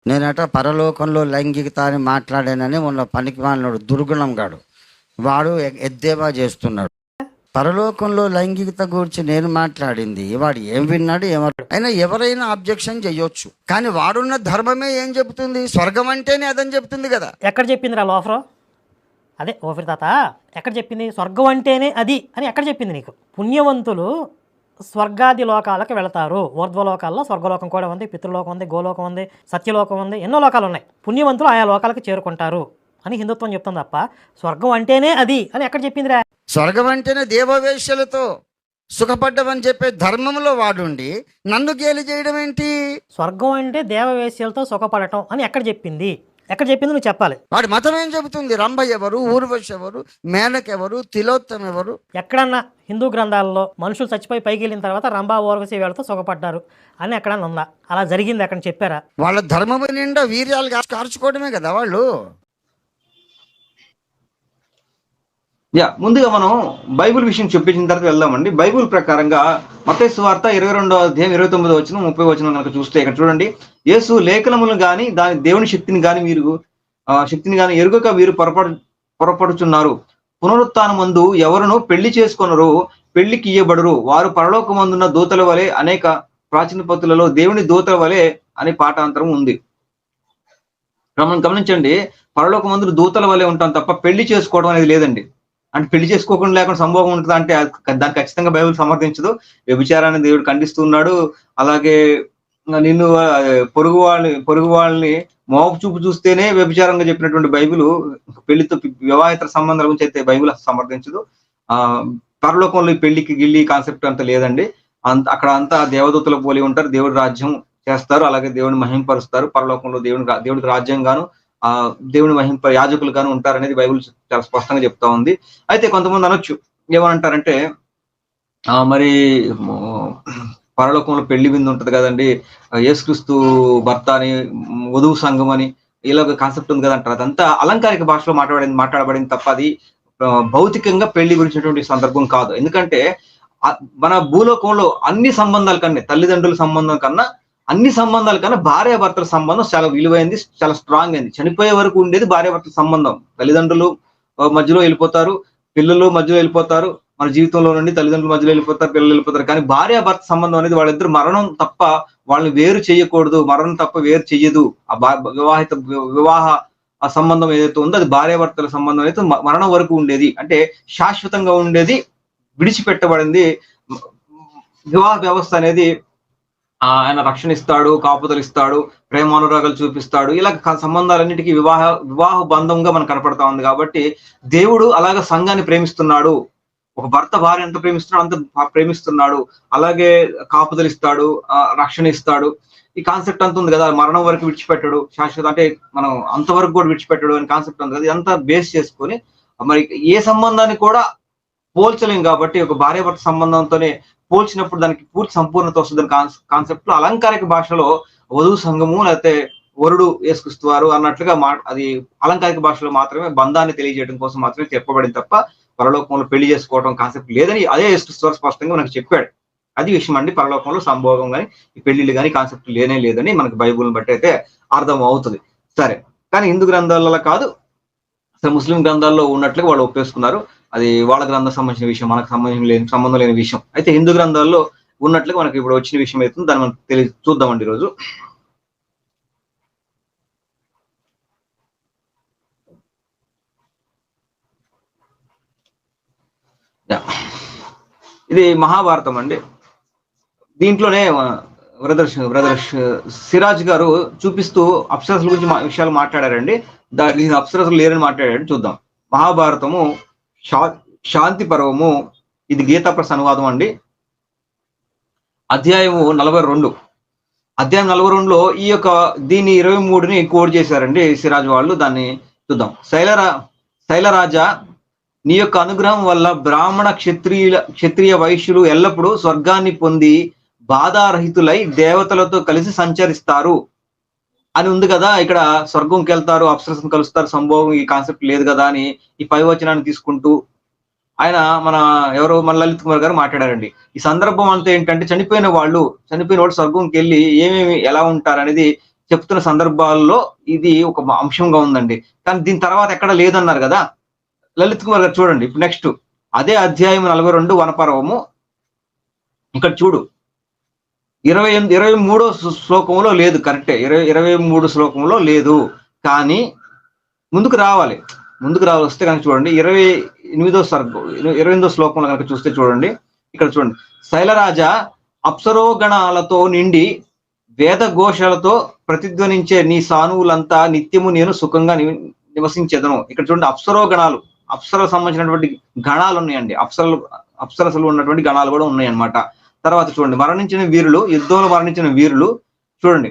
నేనట పరలోకంలో లైంగికత అని మాట్లాడానని మొన్న పనికిమాలినోడు దుర్గుణం గాడు వాడు ఎద్దేవా చేస్తున్నాడు. పరలోకంలో లైంగికత గురించి నేను మాట్లాడింది వాడు ఏం విన్నాడు ఏమన్నాడు. అయినా ఎవరైనా అబ్జెక్షన్ చేయొచ్చు, కానీ వాడున్న ధర్మమే ఏం చెబుతుంది? స్వర్గం అంటేనే అదని చెప్తుంది కదా. ఎక్కడ చెప్పింది రా లోఫరో? అదే ఓఫిర్ తాత ఎక్కడ చెప్పింది? స్వర్గం అంటేనే అది అని ఎక్కడ చెప్పింది నీకు? పుణ్యవంతులు స్వర్గాది లోకాలకు వెళతారు. ఊర్ధ్వలోకాల్లో స్వర్గలోకం కూడా ఉంది, పితృలోకం ఉంది, గోలోకం ఉంది, సత్యలోకం ఉంది, ఎన్నో లోకాలు ఉన్నాయి. పుణ్యవంతులు ఆయా లోకాలకు చేరుకుంటారు అని హిందుత్వం చెప్తుంది తప్ప స్వర్గం అంటేనే అది అని ఎక్కడ చెప్పిందిరా? స్వర్గం అంటేనే దేవవేశ్యలతో సుఖపడ్డవని చెప్పే ధర్మంలో వాడుండి నన్ను గేలి చేయడం ఏంటి? స్వర్గం అంటే దేవవేశ్యలతో సుఖపడటం అని ఎక్కడ చెప్పింది? ఎక్కడ చెప్పింది నువ్వు చెప్పాలి. వాడి మతం ఏం చెబుతుంది? రంభ ఎవరు, ఊర్వశి ఎవరు, మేనక్ ఎవరు, తిలోత్తమ ఎవరు? ఎక్కడన్నా హిందూ గ్రంథాల్లో మనుషులు చచ్చిపోయి పైకి వెళ్ళిన తర్వాత రంభా ఊర్వశి వీళ్ళతో సుఖపడ్డారు అని ఎక్కడన్నా ఉందా? అలా జరిగింది ఎక్కడ చెప్పారా? వాళ్ళ ధర్మము నిండా వీర్యాలు కార్చుకోవడమే కదా వాళ్ళు. ముందుగా మనం బైబిల్ విషయం చెప్పించిన తర్వాత వెళ్దామండి. బైబిల్ ప్రకారంగా మత్తయి సువార్త 22వ అధ్యాయం 29వ వచనం 30వ వచనం కనుక చూస్తే ఇక్కడ చూడండి, యేసు లేఖనములను గాని దాని దేవుని శక్తిని గాని ఎరుగక వీరు పొరపడుచున్నారు. పునరుత్థానమందు ఎవరును పెళ్లి చేసుకొనరు, పెళ్లికి ఇయ్యబడరు, వారు పరలోకమందున్న దూతల వలె, అనేక ప్రాచీన పత్తులలో దేవుని దూతల వలె అనే పాఠాంతరం ఉంది. గమనించండి, పరలోకమందు దూతల వలె ఉంటాం తప్ప పెళ్లి చేసుకోవడం అనేది లేదండి. అంటే పెళ్లి చేసుకోకుండా లేకుండా సంభోగం ఉంటుందా అంటే దాన్ని ఖచ్చితంగా బైబిల్ సమర్థించదు. వ్యభిచారాన్ని దేవుడు ఖండిస్తున్నాడు. అలాగే నిన్ను పొరుగు వాళ్ళని మోపు చూపు చూస్తేనే వ్యభిచారంగా చెప్పినటువంటి బైబిల్ పెళ్లితో వివాహిత సంబంధాల గురించి అయితే బైబిల్ సమర్థించదు. పరలోకంలో పెళ్లికి గిల్లి కాన్సెప్ట్ అంత లేదండి. అక్కడ అంతా దేవదూతల పోలి ఉంటారు, దేవుడి రాజ్యం చేస్తారు, అలాగే దేవుడిని మహింపరుస్తారు. పరలోకంలో దేవుడికి రాజ్యం గాను దేవుని మహింప యాజకులు గాను ఉంటారనేది బైబిల్ చాలా స్పష్టంగా చెప్తా ఉంది. అయితే కొంతమంది అనొచ్చు, ఏమనంటారంటే మరి పరలోకంలో పెళ్లి విందు ఉంటది కదండి, యేసుక్రీస్తు భర్త అని, వధువు సంఘం అని ఇలా కాన్సెప్ట్ ఉంది కదా అంటారు. అదంతా అలంకారిక భాషలో మాట్లాడబడింది తప్ప అది భౌతికంగా పెళ్లి గురించినటువంటి సందర్భం కాదు. ఎందుకంటే మన భూలోకంలో అన్ని సంబంధాల కన్నా, తల్లిదండ్రుల సంబంధం కన్నా, అన్ని సంబంధాల కన్నా భార్యాభర్తల సంబంధం చాలా విలువైంది, చాలా స్ట్రాంగ్ అయింది. చనిపోయే వరకు ఉండేది భార్యాభర్తల సంబంధం. తల్లిదండ్రులు మధ్యలో వెళ్ళిపోతారు, పిల్లలు మధ్యలో వెళ్ళిపోతారు, మన జీవితంలో నుండి తల్లిదండ్రుల మధ్యలో వెళ్ళిపోతారు, పిల్లలు వెళ్ళిపోతారు. కానీ భార్యాభర్త సంబంధం అనేది వాళ్ళిద్దరు మరణం తప్ప వాళ్ళని వేరు చేయకూడదు, మరణం తప్ప వేరు చెయ్యదు. ఆ వివాహ ఆ సంబంధం ఏదైతే ఉందో అది భార్యాభర్తల సంబంధం అయితే మరణం వరకు ఉండేది, అంటే శాశ్వతంగా ఉండేది, విడిచిపెట్టబడింది. వివాహ వ్యవస్థ అనేది ఆయన రక్షణ ఇస్తాడు, కాపుదలు ఇస్తాడు, ప్రేమానురాగాలు చూపిస్తాడు. ఇలా సంబంధాలన్నిటికీ వివాహ బంధంగా మనకు కనపడతా ఉంది. కాబట్టి దేవుడు అలాగ సంఘాన్ని ప్రేమిస్తున్నాడు. ఒక భర్త భార్య ఎంత ప్రేమిస్తున్నాడు అంత ప్రేమిస్తున్నాడు. అలాగే కాపుదలు ఇస్తాడు, రక్షణ ఇస్తాడు. ఈ కాన్సెప్ట్ అంత ఉంది కదా, మరణం వరకు విడిచిపెట్టడు, శాశ్వత అంటే మనం అంతవరకు కూడా విడిచిపెట్టడు అనే కాన్సెప్ట్ ఉంది కదా. ఇదంతా బేస్ చేసుకొని మరి ఏ సంబంధాన్ని కూడా పోల్చలేం. కాబట్టి ఒక భార్యాభర్త సంబంధంతోనే పోల్చినప్పుడు దానికి పూర్తి సంపూర్ణత వస్తుంది కాన్సెప్ట్ లో. అలంకారిక భాషలో వధువు సంఘము లేకపోతే వరుడు యేసుక్రీస్తు వారు అన్నట్లుగా అది అలంకారిక భాషలో మాత్రమే బంధాన్ని తెలియజేయడం కోసం మాత్రమే చెప్పబడింది తప్ప పరలోకంలో పెళ్లి చేసుకోవడం కాన్సెప్ట్ లేదని అదే యేసుక్రీస్తు వారు స్పష్టంగా మనకు చెప్పాడు. అది విషయం అండి. పరలోకంలో సంభోగం కానీ ఈ పెళ్లిళ్ళు కానీ కాన్సెప్ట్ లేనే లేదని మనకు బైబుల్ని బట్టి అయితే అర్థం అవుతుంది. సరే, కానీ హిందూ గ్రంథాలలో కాదు, ముస్లిం గ్రంథాల్లో ఉన్నట్లుగా వాళ్ళు ఒప్పేసుకున్నారు. అది వాళ్ళ గ్రంథం సంబంధించిన విషయం, మనకు సంబంధం లేని విషయం. అయితే హిందూ గ్రంథాల్లో ఉన్నట్లుగా మనకి ఇప్పుడు వచ్చిన విషయం అవుతుంది, దాన్ని మనం చూద్దామండి ఈరోజు. ఇది మహాభారతం అండి. దీంట్లోనే బ్రదర్ సిరాజ్ గారు చూపిస్తూ అప్సరసుల గురించి విషయాలు మాట్లాడారండి. దీని అప్సరసులు లేరని మాట్లాడాడు. చూద్దాం. మహాభారతము శాంతి పర్వము, ఇది గీతాప్రస్ అనువాదం అండి. అధ్యాయము 42. అధ్యాయం 42లో దీన్ని 23ని కోడ్ చేశారండి సిరాజ్ వాళ్ళు. దాన్ని చూద్దాం. శైలరాజా, నీ యొక్క అనుగ్రహం వల్ల బ్రాహ్మణ క్షత్రియ వైశ్యులు ఎల్లప్పుడూ స్వర్గాన్ని పొంది బాధారహితులై దేవతలతో కలిసి సంచరిస్తారు అని ఉంది కదా. ఇక్కడ స్వర్గంకి వెళ్తారు, అప్సరసను కలుస్తారు, సంభోగం ఈ కాన్సెప్ట్ లేదు కదా అని ఈ పైవచనాన్ని తీసుకుంటూ ఆయన మన లలిత్ కుమార్ గారు మాట్లాడారండి. ఈ సందర్భం అంతా ఏంటంటే చనిపోయిన వాళ్ళు స్వర్గంకి వెళ్ళి ఎలా ఉంటారు అనేది చెప్తున్న సందర్భాల్లో ఇది ఒక అంశంగా ఉందండి. కానీ దీని తర్వాత ఎక్కడ లేదన్నారు కదా! లలిత్ కుమార్ గారు చూడండి. ఇప్పుడు నెక్స్ట్ అదే అధ్యాయం 42 వనపర్వము. ఇక్కడ చూడు 23 శ్లోకంలో లేదు కరెక్టే. 23 శ్లోకంలో లేదు. కానీ ముందుకు రావాలి. వస్తే గనక చూడండి 28 శ్లోకంలో గనక చూస్తే చూడండి. ఇక్కడ చూడండి. శైలరాజ అప్సరోగణాలతో నిండి వేద ఘోషలతో ప్రతిధ్వనించే నీ సానువులంతా నిత్యము నేను సుఖంగా నివసించెదను. ఇక్కడ చూడండి అప్సరోగణాలు, అప్సరకు సంబంధించినటువంటి గణాలు ఉన్నాయండి. అప్సరసలు ఉన్నటువంటి గణాలు కూడా ఉన్నాయన్నమాట. తర్వాత చూడండి మరణించిన వీరులు, యుద్ధంలో మరణించిన వీరులు చూడండి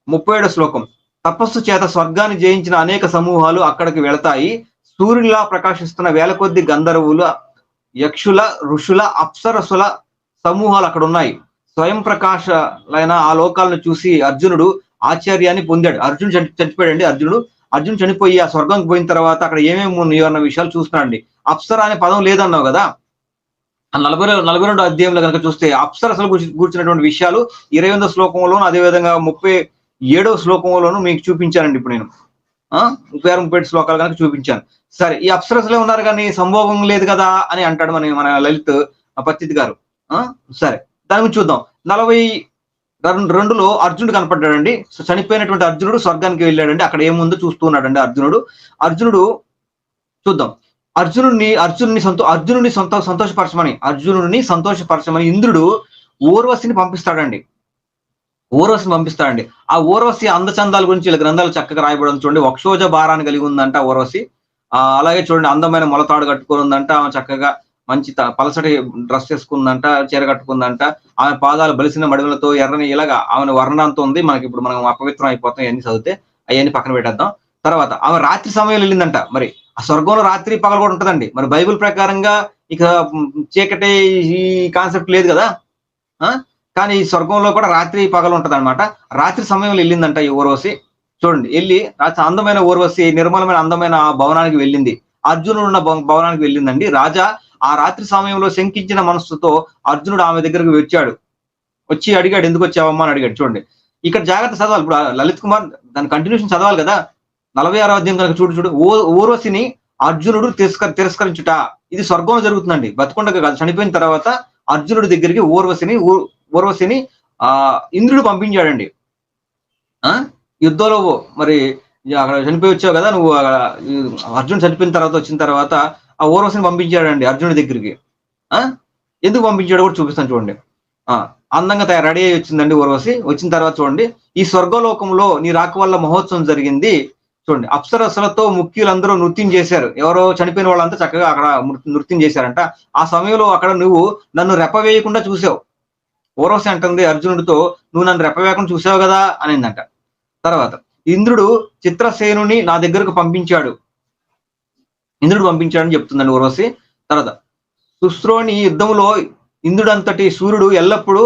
37 శ్లోకం. తపస్సు చేత స్వర్గాన్ని జయించిన అనేక సమూహాలు అక్కడికి వెళతాయి. సూర్యునిలా ప్రకాశిస్తున్న వేల కొద్ది గంధర్వుల, యక్షుల, ఋషుల, అప్సరసుల సమూహాలు అక్కడ ఉన్నాయి. స్వయం ప్రకాశలైన ఆ లోకాలను చూసి అర్జునుడు ఆశ్చర్యాన్ని పొందాడు. అర్జునుడు చనిపోయాడండి. అర్జునుడు చనిపోయి ఆ స్వర్గంకి పోయిన తర్వాత అక్కడ ఏమేమి ఉన్నాయో అన్న విషయాలు చూస్తున్నాడండి. అప్సర అనే పదం లేదన్నావు కదా, 42 అధ్యాయంలో కనుక చూస్తే అప్సరసలు కూర్చున్నటువంటి విషయాలు 28 శ్లోకంలోను, అదేవిధంగా 37 శ్లోకంలోను మీకు చూపించానండి. ఇప్పుడు నేను 36 శ్లోకాలు కనుక చూపించాను. సరే, ఈ అప్సరసలే ఉన్నారు కానీ సంభోగం లేదు కదా అని అంటాడు మన లలిత్ పత్తిత్ గారు. సరే, దాని గురించి చూద్దాం. 42లో అర్జునుడు కనపడ్డాడండి. చనిపోయినటువంటి అర్జునుడు స్వర్గానికి వెళ్ళాడండి. అక్కడ ఏముందో చూస్తూ ఉన్నాడండి అర్జునుడు చూద్దాం. అర్జునుడిని సంతోషపరచమని ఇంద్రుడు ఊర్వశిని పంపిస్తాడండి. ఆ ఊర్వశి అందచందాల గురించి ఇలా గ్రంథాలు చక్కగా రాయబడడం చూడండి. వక్షోజ భారాన్ని కలిగి ఉందంట ఊర్వశి. అలాగే చూడండి అందమైన మొలతాడు కట్టుకొని ఉందంట. ఆమె చక్కగా మంచి పలసటి డ్రెస్ వేసుకుందంట, చీర కట్టుకుందంట. ఆమె పాదాలు బలిసిన మడిమలతో ఎర్రని ఇలాగా ఆమె వర్ణంతో ఉంది. మనం అపవిత్రం అయిపోతాం ఇవన్నీ చదివితే. అవన్నీ పక్కన పెట్టేద్దాం. తర్వాత ఆమె రాత్రి సమయంలో వెళ్ళిందంట. మరి ఆ స్వర్గంలో రాత్రి పగలు కూడా ఉంటదండి. మరి బైబిల్ ప్రకారంగా ఇక చీకటి ఈ కాన్సెప్ట్ లేదు కదా. కానీ ఈ స్వర్గంలో కూడా రాత్రి పగలు ఉంటది అనమాట. రాత్రి సమయంలో వెళ్ళిందంట ఈ ఊర్వశి. చూడండి, వెళ్ళి అందమైన ఊర్వశి నిర్మలమైన అందమైన భవనానికి వెళ్ళింది. అర్జునుడు ఉన్న భవనానికి వెళ్ళిందండి. రాజా ఆ రాత్రి సమయంలో శంకించిన మనస్సుతో అర్జునుడు ఆమె దగ్గరకు వచ్చి అడిగాడు, ఎందుకు వచ్చావమ్మా అని అడిగాడు. చూడండి, ఇక్కడ జాగ్రత్త చదవాలి. ఇప్పుడు లలిత్ కుమార్ దాని కంటిన్యూషన్ చదవాలి కదా. 46వ అధ్యాయం కనుక చూడు ఊర్వశిని అర్జునుడు తిరస్కరించుట. ఇది స్వర్గంలో జరుగుతుందండి, బతుకుండగా కాదు. చనిపోయిన తర్వాత అర్జునుడి దగ్గరికి ఊర్వశిని ఇంద్రుడు పంపించాడండి. యుద్ధంలో మరి అక్కడ చనిపోయి వచ్చావు కదా నువ్వు, అర్జునుడు చనిపోయిన తర్వాత వచ్చిన తర్వాత ఆ ఊర్వశిని పంపించాడండి అర్జునుడి దగ్గరికి. ఎందుకు పంపించాడో కూడా చూపిస్తాను చూడండి. అందంగా రెడీ అయ్యి వచ్చిందండి ఊర్వశి. వచ్చిన తర్వాత చూడండి, ఈ స్వర్గలోకంలో నీ రాక వల్ల మహోత్సవం జరిగింది. చూడండి, అప్సరసలతో ముఖ్యులందరూ నృత్యం చేశారు. ఎవరో చనిపోయిన వాళ్ళంతా చక్కగా అక్కడ నృత్యం చేశారంట. ఆ సమయంలో అక్కడ నువ్వు నన్ను రెప్పవేయకుండా చూసావు. ఊర్వశి అంటుంది అర్జునుడితో, నువ్వు నన్ను రెప్పవేయకుండా చూసావు కదా అనిందంట. తర్వాత ఇంద్రుడు చిత్రసేనుని నా దగ్గరకు పంపించాడని చెప్తుందండి ఊర్వశి. తర్వాత సుశ్రోణి యుద్ధంలో ఇంద్రుడంతటి సూర్యుడు ఎల్లప్పుడూ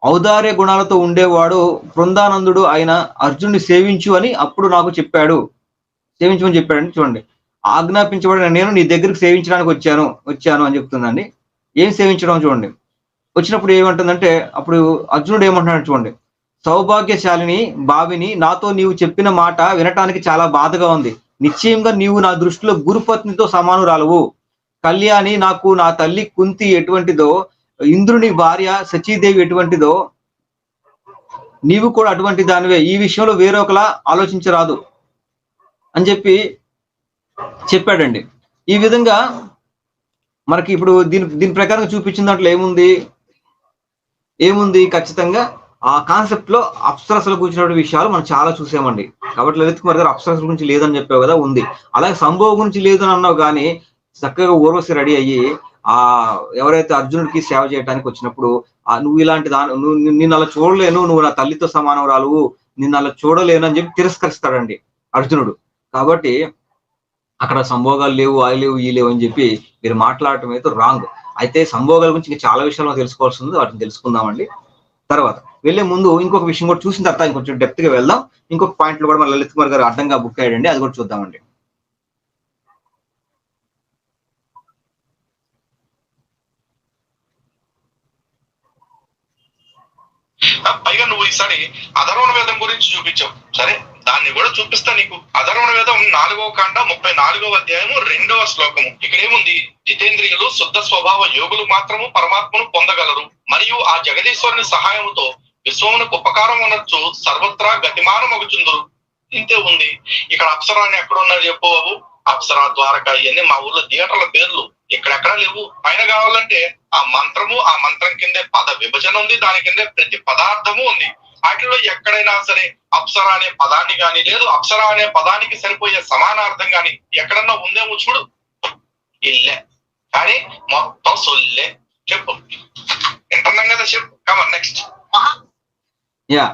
ఔదార్య గుణాలతో ఉండేవాడు బృందానందుడు ఆయన అర్జునుడిని సేవించు అని అప్పుడు నాకు సేవించమని చెప్పాడండి. చూడండి, ఆజ్ఞాపించబడిన నేను నీ దగ్గరికి సేవించడానికి వచ్చాను అని చెప్తుందండి. ఏం సేవించడం చూడండి. వచ్చినప్పుడు ఏమంటుందంటే, అప్పుడు అర్జునుడు ఏమంటున్నాడు చూడండి, సౌభాగ్యశాలిని భావిని, నాతో నీవు చెప్పిన మాట వినటానికి చాలా బాధగా ఉంది. నిశ్చయంగా నీవు నా దృష్టిలో గురుపత్నితో సమానురాలవు. కళ్యాణి నాకు నా తల్లి కుంతి ఎటువంటిదో, ఇంద్రుని భార్య సచీదేవి ఎటువంటిదో నీవు కూడా అటువంటి దానివే. ఈ విషయంలో వేరొకలా ఆలోచించరాదు అని చెప్పాడండి. ఈ విధంగా మనకి ఇప్పుడు దీని ప్రకారం చూపించిన దాంట్లో ఏముంది ఖచ్చితంగా ఆ కాన్సెప్ట్ లో అప్సరసల గురించిన విషయాలు మనం చాలా చూసామండి. కాబట్టి లలిత్ కుమార్ గారు అప్సరసల గురించి లేదని చెప్పావు కదా, ఉంది. అలాగే సంభవం గురించి లేదని అన్నావు కానీ చక్కగా ఊర్వశి రెడీ అయ్యి ఎవరైతే అర్జునుడికి సేవ చేయడానికి వచ్చినప్పుడు నువ్వు ఇలాంటి నిన్ను అలా చూడలేను, నువ్వు నా తల్లితో సమానవరాలు, నిన్ను అలా చూడలేను అని చెప్పి తిరస్కరిస్తాడండి అర్జునుడు. కాబట్టి అక్కడ సంభోగాలు లేవు, ఆ లేవు, ఈ లేవు అని చెప్పి మీరు మాట్లాడటం అయితే రాంగ్. అయితే సంభోగాల గురించి ఇంకా చాలా విషయాలు మనం తెలుసుకోవాల్సి ఉంది, వాటిని తెలుసుకుందామండి. తర్వాత వెళ్లే ముందు ఇంకొక విషయం కూడా చూసిన తర్వాత ఇంకొంచెం డెప్త్ గా వెళ్దాం. ఇంకొక పాయింట్లు కూడా మన లలిత్ కుమార్ గారు అడ్డంగా బుక్ అయ్యాడండి, అది కూడా చూద్దామండి. పైగా నువ్వు ఈసారి అధర్వణ వేదం గురించి చూపించావు. సరే, దాన్ని కూడా చూపిస్తా నీకు. అధర్వణ వేదం 4వ కాండ 34వ అధ్యాయము 2వ శ్లోకము. ఇక్కడ ఏముంది? జితేంద్రియులు శుద్ధ స్వభావ యోగులు మాత్రము పరమాత్మను పొందగలరు, మరియు ఆ జగదీశ్వరుని సహాయముతో విశ్వమునకు ఉపకారం అనొచ్చు, సర్వత్రా గతిమానం అగుచుందురు. ఇంతే ఉంది. ఇక్కడ అప్సరా అని ఎక్కడ ఉన్నారు చెప్పు బాబు? అప్సరా, ద్వారక ఇవన్నీ మా ఊర్లో థియేటర్ల పేర్లు, ఇక్కడెక్కడా లేవు. పైన కావాలంటే ఆ మంత్రము, ఆ మంత్రం కిందే పద విభజన ఉంది, దాని కిందే ప్రతి పదార్థము ఉంది. వాటిలో ఎక్కడైనా సరే అప్సరా అనే పదాన్ని గాని, లేదు అప్సరా అనే పదానికి సరిపోయే సమానార్థం గాని ఎక్కడన్నా ఉందేమో చూడు. ఇల్లే, కానీ మొత్తం సొల్లే. చెప్పు, వింటున్నాం కదా, చెప్పు. Come on next. యా,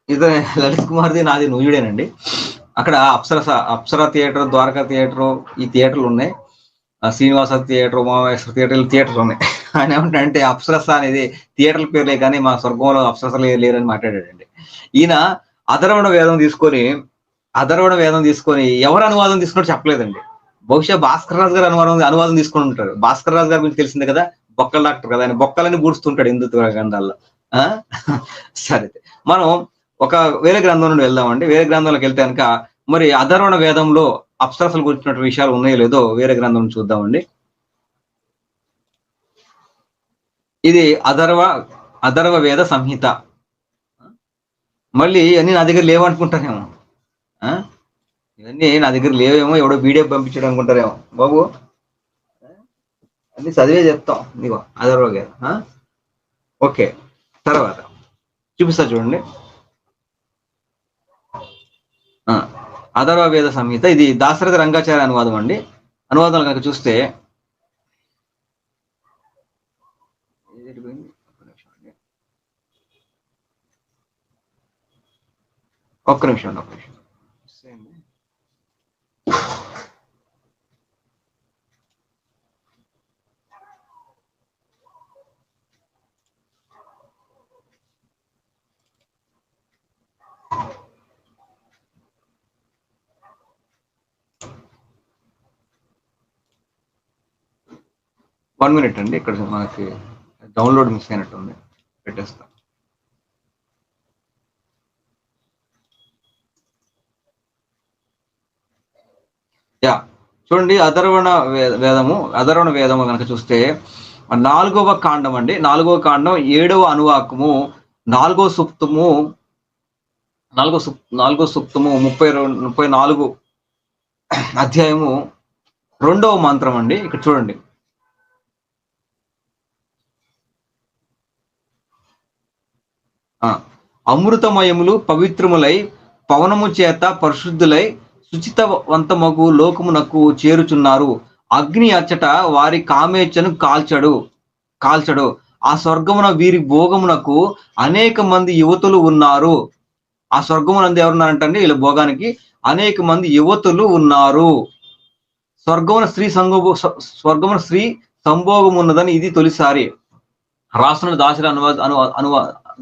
ఇది లలిత్ కుమార్ది, నాది నూయుడేనండి. అక్కడ అప్సరా థియేటర్, ద్వారకా థియేటర్, ఈ థియేటర్లు ఉన్నాయి. శ్రీనివాస థియేటర్, ఉమామహేశ్వర థియేటర్లు ఉన్నాయి. ఆయన ఏమంటే అప్సరస అనేది థియేటర్ల పేర్లే కానీ మా స్వర్గంలో అప్సరసలు లేరని మాట్లాడాడండి. ఈయన అధర్వణ వేదం తీసుకొని ఎవరు అనువాదం తీసుకున్నట్టు చెప్పలేదండి. బహుశా భాస్కర్ రాజు గారు అనువాదం తీసుకుని ఉంటారు. భాస్కర్ రాజు గారి గురించి తెలిసిందే కదా, బొక్కల డాక్టర్ కదా, ఆయన బొక్కలని బూడుస్తుంటాడు హిందుత్వ గ్రంథాల్లో. సరే, మనం ఒక వేరే గ్రంథం నుండి వెళ్దామండి. వేరే గ్రంథంలోకి వెళ్తే కనుక మరి అధర్వణ వేదంలో అప్సరసలు గురించిన విషయాలు ఉన్నాయో లేదో వేరే గ్రంథం చూద్దామండి. ఇది అధర్వ వేద సంహిత. మళ్ళీ ఇవన్నీ నా దగ్గర లేవనుకుంటారేమో, ఇవన్నీ నా దగ్గర లేవేమో, ఎవడో వీడియో పంపించడం అనుకుంటారేమో. బాబు అన్ని చదివే చెప్తాం. ఇదిగో అధర్వ వేద. ఓకే, తర్వాత చూపిస్తా చూడండి. అధర్వ వేద సంహిత, ఇది దాశరథ రంగాచార్య అనువాదం అండి. అనువాదం కనుక చూస్తే ఒక్క నిమిషం. 1 minute అండి. ఇక్కడ మనకి డౌన్లోడ్ మిస్ అయినట్టుంది, పెట్టేస్తా. యా, చూడండి. అధర్వణ వేదము కనుక చూస్తే 4వ కాండం అండి. 4వ కాండం 7వ అనువాకము 4వ సూక్తము 34 అధ్యాయము 2వ మంత్రం అండి. ఇక్కడ చూడండి. అమృతమయములు పవిత్రములై పవనము చేత పరిశుద్ధులై శుచితవంతమగు లోకమునకు చేరుచున్నారు. అగ్ని అచ్చట వారి కామేచ్ఛను కాల్చడు. ఆ స్వర్గమున వీరి భోగమునకు అనేక మంది యువతులు ఉన్నారు. ఆ స్వర్గమునందు ఎవరున్నారంటండి? వీళ్ళ భోగానికి అనేక మంది యువతులు ఉన్నారు. స్వర్గమున స్త్రీ సంభోగం ఉన్నదని ఇది తొలిసారి. రాష్ట్రంలో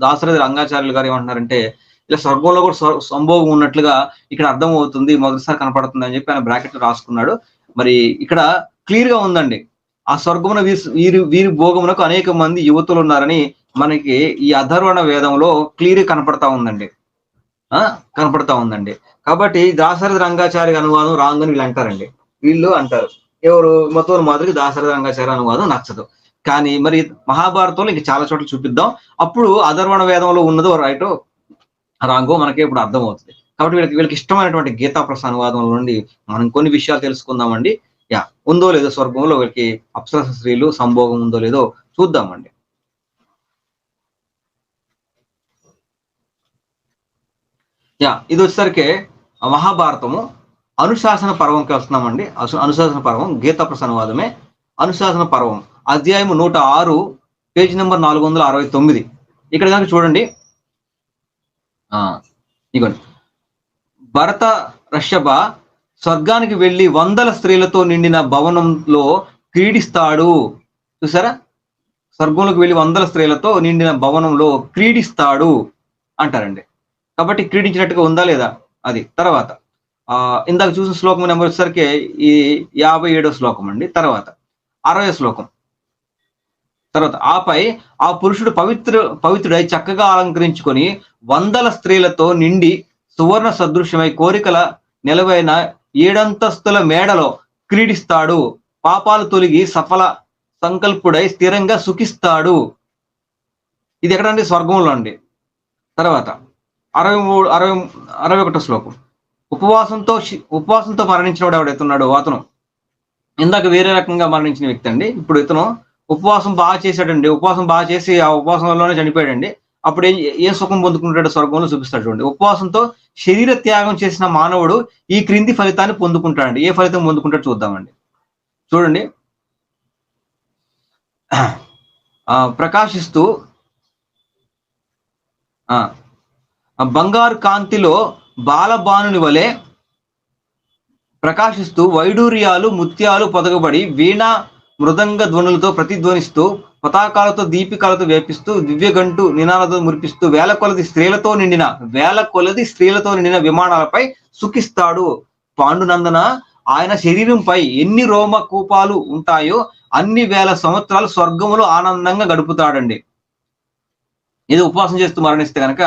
దాశరథి రంగాచార్యులు గారు ఏమంటున్నారంటే, ఇలా స్వర్గంలో కూడా సంభోగం ఉన్నట్లుగా ఇక్కడ అర్థం అవుతుంది, మొదటిసారి కనపడుతుంది అని చెప్పి ఆయన బ్రాకెట్ రాసుకున్నాడు. మరి ఇక్కడ క్లియర్ గా ఉందండి, ఆ స్వర్గమున వీరి భోగమునకు అనేక మంది యువతులు ఉన్నారని మనకి ఈ అధర్వణ వేదంలో క్లియర్ కనపడతా ఉందండి. కాబట్టి దాశరథి రంగాచార్య అనువాదం రాంగ్ అని వీళ్ళు అంటారు. ఎవరు? మతోరు మాదిరికి దాశరథి రంగాచార్య అనువాదం నచ్చదు. కానీ మరి మహాభారతంలో ఇంక చాలా చోట్ల చూపిద్దాం, అప్పుడు అధర్వణ వేదంలో ఉన్నదో రైటో రాంగో మనకి ఇప్పుడు అర్థమవుతుంది. కాబట్టి వీళ్ళకి ఇష్టమైనటువంటి గీతాప్రస్థ అనువాదంలో నుండి మనం కొన్ని విషయాలు తెలుసుకుందామండి. యా, ఉందో లేదో స్వర్గంలో వీళ్ళకి అప్సరస స్త్రీలు సంభోగం ఉందో లేదో చూద్దామండి. యా, ఇది వచ్చేసరికి మహాభారతము అనుశాసన పర్వంకి వస్తున్నామండి. అనుశాసన పర్వం గీతాప్రస్థ అనువాదమే. అనుశాసన పర్వం అధ్యాయము 106 పేజ్ నెంబర్ 469. ఇక్కడ కనుక చూడండి. ఇగోండి, భరత రషభ స్వర్గానికి వెళ్లి 100 స్త్రీలతో నిండిన భవనంలో క్రీడిస్తాడు. చూసారా? స్వర్గంలోకి వెళ్ళి 100 స్త్రీలతో నిండిన భవనంలో క్రీడిస్తాడు అంటారండి. కాబట్టి క్రీడించినట్టుగా ఉందా లేదా అది. తర్వాత ఇందాక చూసిన శ్లోకం నెంబర్ వచ్చేసరికి ఈ 57వ శ్లోకం అండి. తర్వాత 60వ శ్లోకం. తర్వాత ఆపై ఆ పురుషుడు పవిత్రుడై చక్కగా అలంకరించుకొని వందల స్త్రీలతో నిండి సువర్ణ సదృశ్యమై కోరికల నిలవైన 7 అంతస్తుల మేడలో క్రీడిస్తాడు. పాపాలు తొలగి సఫల సంకల్పుడై స్థిరంగా సుఖిస్తాడు. ఇది ఎక్కడండి? స్వర్గంలో అండి. తర్వాత 61 శ్లోకం. ఉపవాసంతో మరణించిన వాడు ఎవడైతున్నాడు అతను ఇందాక వేరే రకంగా మరణించిన వ్యక్తి అండి. ఇప్పుడు ఇతను ఉపవాసం బాగా చేశాడండి. ఉపవాసం బాగా చేసి ఆ ఉపవాసంలోనే చనిపోయాడండి. అప్పుడు ఏ సుఖం పొందుకుంటాడో స్వర్గంలో చూపిస్తాడు చూడండి. ఉపవాసంతో శరీర త్యాగం చేసిన మానవుడు ఈ క్రింది ఫలితాన్ని పొందుకుంటాడండి. ఏ ఫలితం పొందుకుంటాడో చూద్దామండి. చూడండి, ప్రకాశిస్తూ బంగారు కాంతిలో బాలబానుని వలె ప్రకాశిస్తూ వైడూర్యాలు ముత్యాలు పొదగబడి వీణ మృదంగ ధ్వనులతో ప్రతిధ్వనిస్తూ పతాకాలతో దీపికాలతో వ్యాపిస్తూ దివ్యగంటు నినాదాలతో మురిపిస్తూ వేల కొలది స్త్రీలతో నిండిన విమానాలపై సుఖిస్తాడు. పాండునందన, ఆయన శరీరంపై ఎన్ని రోమ కూపాలు ఉంటాయో అన్ని వేల సంవత్సరాలు స్వర్గములో ఆనందంగా గడుపుతాడండి. ఇది ఉపవాసం చేస్తూ మరణిస్తే కనుక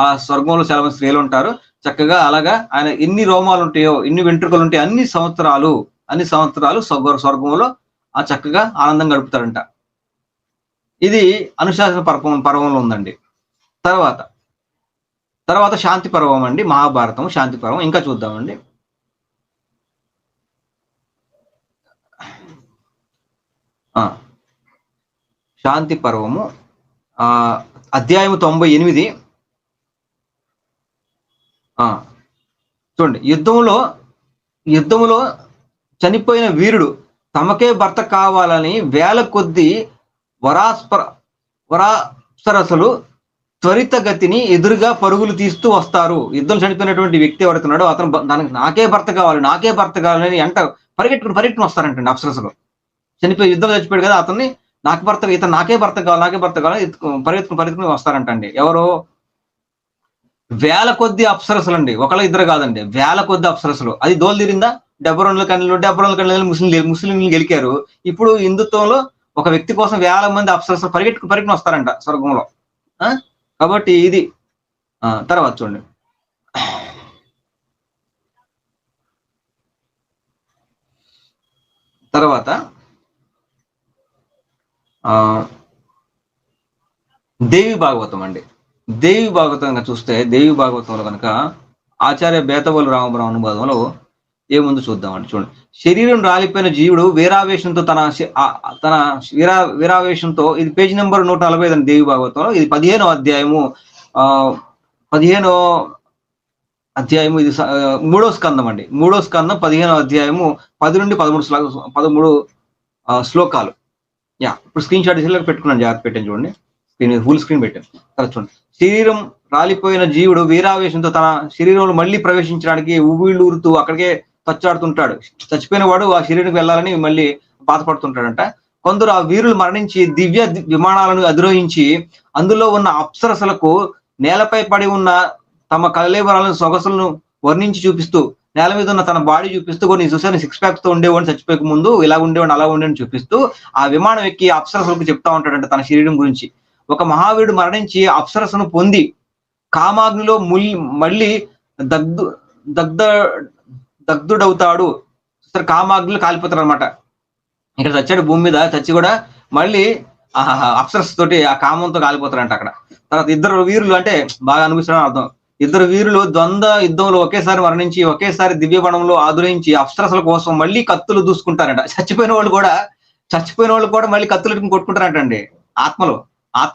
ఆ స్వర్గంలో చాలా మంది స్త్రీలు ఉంటారు. చక్కగా అలాగా ఆయన ఎన్ని రోమాలు ఉంటాయో, ఎన్ని వెంట్రుకలు ఉంటాయో అన్ని సంవత్సరాలు స్వర్గంలో ఆ చక్కగా ఆనందం గడుపుతాడంట. ఇది అనుశాసన పర్వంలో ఉందండి. తర్వాత శాంతి పర్వం అండి. మహాభారతం శాంతి పర్వం ఇంకా చూద్దామండి. శాంతి పర్వము అధ్యాయము 98. చూడండి, యుద్ధములో చనిపోయిన వీరుడు తమకే భర్త కావాలని వేల కొద్ది వరాప్సరసలు త్వరితగతిని ఎదురుగా పరుగులు తీస్తూ వస్తారు. యుద్ధం చనిపోయినటువంటి వ్యక్తి ఎవడుతున్నాడో అతను దానికి నాకే భర్త కావాలని అంటారు. పరిగెట్టుకుని వస్తారంటండి అప్సరసలు. యుద్ధం చచ్చిపోయాడు కదా, అతన్ని ఇతను నాకే భర్త కావాలి పరిగెత్తుకుని వస్తారంటండి. ఎవరు? వేల కొద్ది అప్సరసలు అండి. ఒకళ్ళ ఇద్దరు కాదండి, వేల కొద్ది అప్సరసలు. అది దోలు తీరిందా? 72 కన్నీళ్ళు ముస్లింలు గెలికారు. ఇప్పుడు హిందుత్వంలో ఒక వ్యక్తి కోసం వేల మంది అప్సరసలు పరిగెట్టుకుని వస్తారంట స్వర్గంలో. కాబట్టి ఇది తర్వాత చూడండి, తర్వాత దేవి భాగవతం అండి. దేవి భాగవతంగా చూస్తే దేవి భాగవతంలో కనుక ఆచార్య బేతవోలు రామబ్రహ్మ అనువాదంలో ఏముందో చూద్దామండి. చూడండి, శరీరం రాలిపోయిన జీవుడు వీరావేశంతో వీరావేశంతో ఇది పేజీ నెంబర్ 145 అండి దేవి భాగవతంలో. ఇది 15వ అధ్యాయము. ఇది 3వ స్కందం అండి. 3వ స్కందం 15వ అధ్యాయము 10 నుండి 13 శ్లోకాలు. ఇప్పుడు స్క్రీన్ షాట్ పెట్టుకున్నాను, జాగ్రత్త పెట్టాను చూడండి. ఫుల్ స్క్రీన్ పెట్టాను. చూడండి, శరీరం రాలిపోయిన జీవుడు వీరావేశంతో తన శరీరంలో మళ్ళీ ప్రవేశించడానికి ఊబిళ్ళూరుతూ అక్కడికే తచ్చాడుతుంటాడు. చచ్చిపోయిన వాడు ఆ శరీరానికి వెళ్ళాలని మళ్ళీ బాధపడుతుంటాడంట. కొందరు ఆ వీరులు మరణించి దివ్య విమానాలను అధిరోహించి అందులో ఉన్న అప్సరసలకు నేలపై పడి ఉన్న తమ కళలేవరాలను సొగసులను వర్ణించి చూపిస్తూ నేల మీద ఉన్న తన బాడీ చూపిస్తూ కొన్ని చూసాను 6 ప్యాక్స్ తో ఉండేవాడిని, చచ్చిపోయక ముందు ఇలా ఉండేవాడిని అలా ఉండేవాడిని చూపిస్తూ ఆ విమానం ఎక్కి అప్సరసలకు చెప్తా ఉంటాడంట తన శరీరం గురించి. ఒక మహావీరుడు మరణించి అప్సరసను పొంది కామాగ్నిలో మళ్ళీ దగ్ధుడవుతాడు. కామాగ్నిలో కాలిపోతాడు అనమాట. ఇక్కడ చచ్చాడు భూమి మీద, చచ్చి కూడా మళ్ళీ అప్సరస్ తోటి ఆ కామంతో కాలిపోతాడంట అక్కడ. తర్వాత ఇద్దరు వీరులు అంటే బాగా అనిపిస్తాడని అర్థం. ఇద్దరు వీరులు ద్వంద్వ యుద్ధంలో ఒకేసారి మరణించి ఒకేసారి దివ్యవనంలో ఆదురించి అప్సరసల కోసం మళ్ళీ కత్తులు దూసుకుంటారంట. చచ్చిపోయిన వాళ్ళు కూడా మళ్ళీ కత్తులు కొట్టుకుంటారంటండి. ఆత్మలు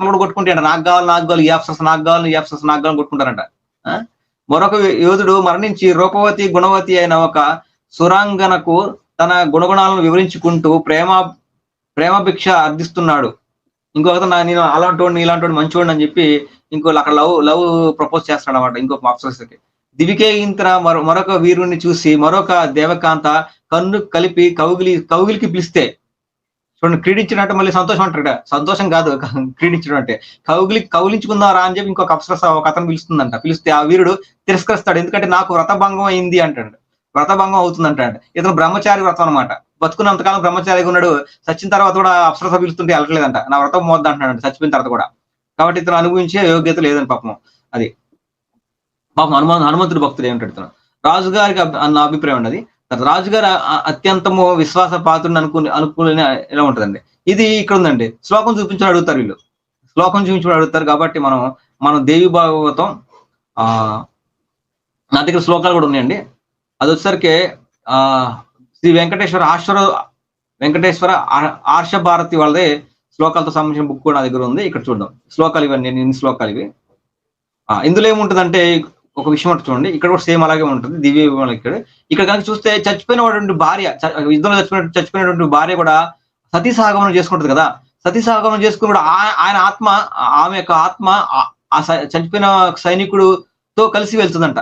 కూడా కొట్టుకుంటాయంట. నాకు కావాలి ఈ అప్సరస నాకు కావాలి కొట్టుకుంటారంట. మరొక యోధుడు మరణించి రూపవతి గుణవతి అయిన ఒక సురాంగనకు తన గుణగుణాలను వివరించుకుంటూ ప్రేమభిక్ష అర్థిస్తున్నాడు. ఇంకొక నేను అలాంటి ఇలాంటి మంచివాడిని అని చెప్పి ఇంకోళ్ళు అక్కడ లవ్ ప్రపోజ్ చేస్తాడు అనమాట ఇంకొక అప్సరసకి. దివికేయింతన మరొక వీరుణ్ణి చూసి మరొక దేవకాంత కన్ను కలిపి కౌగిలికి పిలిస్తే చూడండి, క్రీడించినట్టు మళ్ళీ సంతోషం అంటాడు. సంతోషం కాదు క్రీడించడం అంటే. కౌలించుకుందాం రా అని చెప్పి ఇంకొక అప్సరస ఒక అతను పిలుస్తుందంట. పిలిస్తే ఆ వీరుడు తిరస్కరిస్తాడు. ఎందుకంటే నాకు వ్రతభంగం అయింది అంటాడు. వ్రతభంగం అవుతుంది అంటాడు. ఇతను బ్రహ్మచారి వ్రతం అనమాట. బతుకున్నంతకాలం బ్రహ్మచారిగా ఉన్నాడు, చచ్చిన తర్వాత కూడా అప్సరస పిలుస్తుంటే వెళ్ళట్లేదంట, నా వ్రతం మోద్దు అంటున్నాడు చచ్చిపోయిన తర్వాత కూడా. కాబట్టి ఇతను అనుభవించే యోగ్యత లేదని పాపం. అది పాపం హనుమంతుడి భక్తుడు ఏమిటాడు ఇతను. రాజుగారికి అన్న అభిప్రాయం ఉన్నది. రాజుగారు అత్యంతము విశ్వాస పాత్రుని అనుకునే ఎలా ఉంటదండి. ఇది ఇక్కడ ఉందండి. శ్లోకం చూపించమని అడుగుతారు వీళ్ళు, శ్లోకం చూపించమని అడుగుతారు. కాబట్టి మనం దేవి భాగవతం నా దగ్గర శ్లోకాలు కూడా ఉన్నాయండి. అది వచ్చేసరికి శ్రీ వెంకటేశ్వర ఆర్ష భారతి వాళ్ళదే శ్లోకాలతో సంబంధించిన బుక్ కూడా నా దగ్గర ఉంది. ఇక్కడ చూద్దాం శ్లోకాలు ఇవన్నీ, ఎన్ని శ్లోకాలు ఇవి. ఇందులో ఏముంటదంటే ఒక విషయం అంటే చూడండి, ఇక్కడ కూడా సేమ్ అలాగే ఉంటుంది దివ్య వివరణ. ఇక్కడ కనుక చూస్తే చచ్చిపోయినటువంటి భార్య, యుద్ధంలో చచ్చిపోయినటువంటి భార్య కూడా సతీ సహగమనం చేసుకుంటుంది కదా. సతీ సహగమనం చేసుకుని కూడా ఆయన ఆత్మ, ఆమె యొక్క ఆత్మ ఆ చనిపోయిన సైనికుడుతో కలిసి వెళ్తుందంట.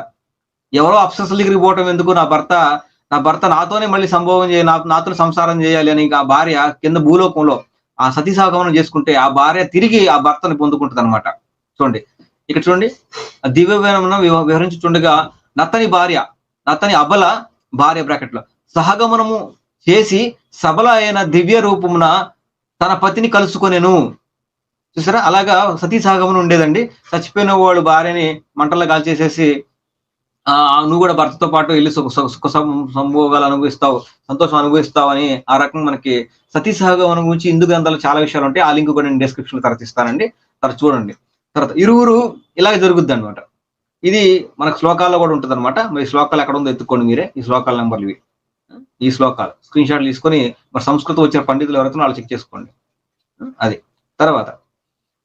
ఎవరో అప్సరసల దగ్గరికి పోవటం ఎందుకు, నా భర్త నాతోనే మళ్ళీ సంభోగం చేయాలి, నాతో సంసారం చేయాలి అని ఆ భార్య కింద భూలోకంలో ఆ సతీ సహగమనం చేసుకుంటే ఆ భార్య తిరిగి ఆ భర్తని పొందుకుంటుంది అనమాట. చూడండి ఇక్కడ చూడండి, దివ్య వివరించి చూడగా నత్తని అబల భార్య బ్రాకెట్లో సహగమనము చేసి సబల అయిన దివ్య రూపమున తన పతిని కలుసుకొనేను. చూసారా, అలాగా సతీ సహగమనం ఉండేదండి. చచ్చిపోయిన వాడు భార్యని మంటల్లో కాల్చేసేసి నువ్వు కూడా భర్తతో పాటు వెళ్ళి సుఖ సంభోగాలు అనుభవిస్తావు, సంతోషం అనుభవిస్తావు అని ఆ రకం మనకి సతీ సహగమనం గురించి హిందూ గ్రంథాలు చాలా విషయాలు ఉంటాయి. ఆ లింక్ కూడా నేను డిస్క్రిప్షన్ లో తర్వాత ఇస్తానండి, తర్వాత చూడండి. తర్వాత ఇరువురు ఇలాగే జరుగుద్ది అనమాట. ఇది మనకు శ్లోకాల్లో కూడా ఉంటుంది అనమాట. మరి శ్లోకాలు ఎక్కడ ఉందో ఎత్తుకోండి మీరే, ఈ శ్లోకాల నెంబర్లు ఇవి. ఈ శ్లోకాలు స్క్రీన్ షాట్లు తీసుకొని మరి సంస్కృతం వచ్చిన పండితులు ఎవరైతే వాళ్ళు చెక్ చేసుకోండి. అది తర్వాత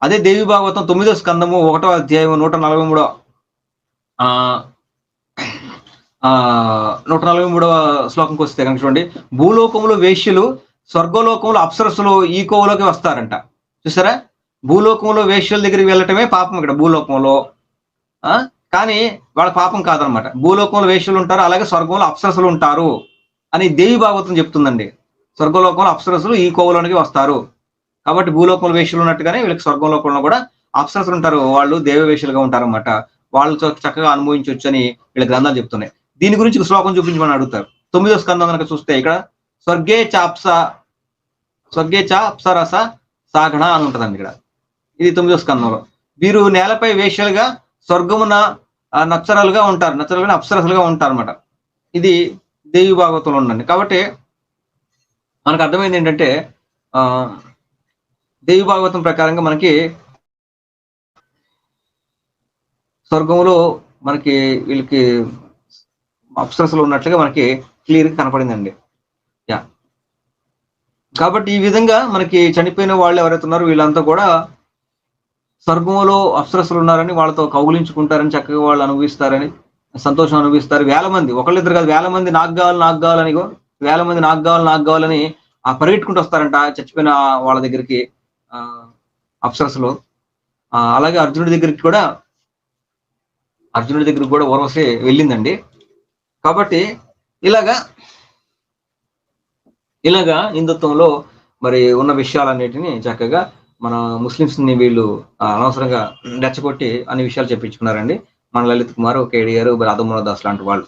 అదే దేవి భాగవతం 9వ స్కందము 1వ అధ్యాయం 143వ శ్లోకంకి వస్తే కనుక చూడండి, భూలోకములో వేశ్యలు స్వర్గలోకంలో అప్సరస్సులు ఈ కోవలోకి వస్తారంట. చూసారా, భూలోకంలో వేశ్యల దగ్గరికి వెళ్ళటమే పాపం ఇక్కడ భూలోకంలో. కానీ వాళ్ళ పాపం కాదనమాట. భూలోకంలో వేశ్యలు ఉంటారు, అలాగే స్వర్గంలో అప్సరస్సులు ఉంటారు అని దేవి భాగవతం చెప్తుందండి. స్వర్గలోకంలో అప్సరస్సులు ఈ కోవలోనికి వస్తారు. కాబట్టి భూలోకంలో వేశ్యలు ఉన్నట్టుగానే వీళ్ళకి స్వర్గలోకంలో కూడా అప్సరస్సులు ఉంటారు, వాళ్ళు దేవ వేశ్యలుగా ఉంటారు అనమాట. వాళ్ళు చక్కగా అనుభవించవచ్చు అని వీళ్ళ గ్రంథాలు చెప్తున్నాయి. దీని గురించి శ్లోకం చూపించమని అడుగుతారు. 9వ స్కందం కనుక చూస్తే ఇక్కడ స్వర్గే చ అప్సరస సాగణ అని ఉంటదండి. ఇక్కడ ఇది 9వ స్కందంలో. వీరు నేలపై వేశ్యలుగా స్వర్గమున నచ్చరలుగా ఉంటారు, నచ్చరలుగా అప్సరసలుగా ఉంటారు అనమాట. ఇది దేవి భాగవతంలో ఉండండి. కాబట్టి మనకు అర్థమైంది ఏంటంటే దేవి భాగవతం ప్రకారంగా మనకి స్వర్గంలో మనకి వీళ్ళకి అప్సరసలు ఉన్నట్లుగా మనకి క్లియర్గా కనపడిందండి. యా, కాబట్టి ఈ విధంగా మనకి చనిపోయిన వాళ్ళు ఎవరైతే ఉన్నారో వీళ్ళంతా కూడా స్వర్గంలో అప్సరసలు ఉన్నారని, వాళ్ళతో కౌగులించుకుంటారని, చక్కగా వాళ్ళు అనుభవిస్తారని, సంతోషం అనుభవిస్తారు. వేల మంది, ఒకళ్ళిద్దరు కాదు, వేల మంది నాకు కావాలని వేల మంది నాకు కావాలని పరిగెట్టుకుంటూ వస్తారంట చచ్చిపోయిన వాళ్ళ దగ్గరికి అప్సరసలు. అలాగే అర్జునుడి దగ్గరికి కూడా ఊర్వశి వెళ్ళిందండి. కాబట్టి ఇలాగా హిందుత్వంలో మరి ఉన్న విషయాలన్నిటిని చక్కగా మన ముస్లిమ్స్ ని వీళ్ళు అనవసరంగా రెచ్చగొట్టి అన్ని విషయాలు చెప్పించుకున్నారండి. మన లలిత్ కుమార్, కేడిఆర్, రాధమోహన్ దాస్ లాంటి వాళ్ళు.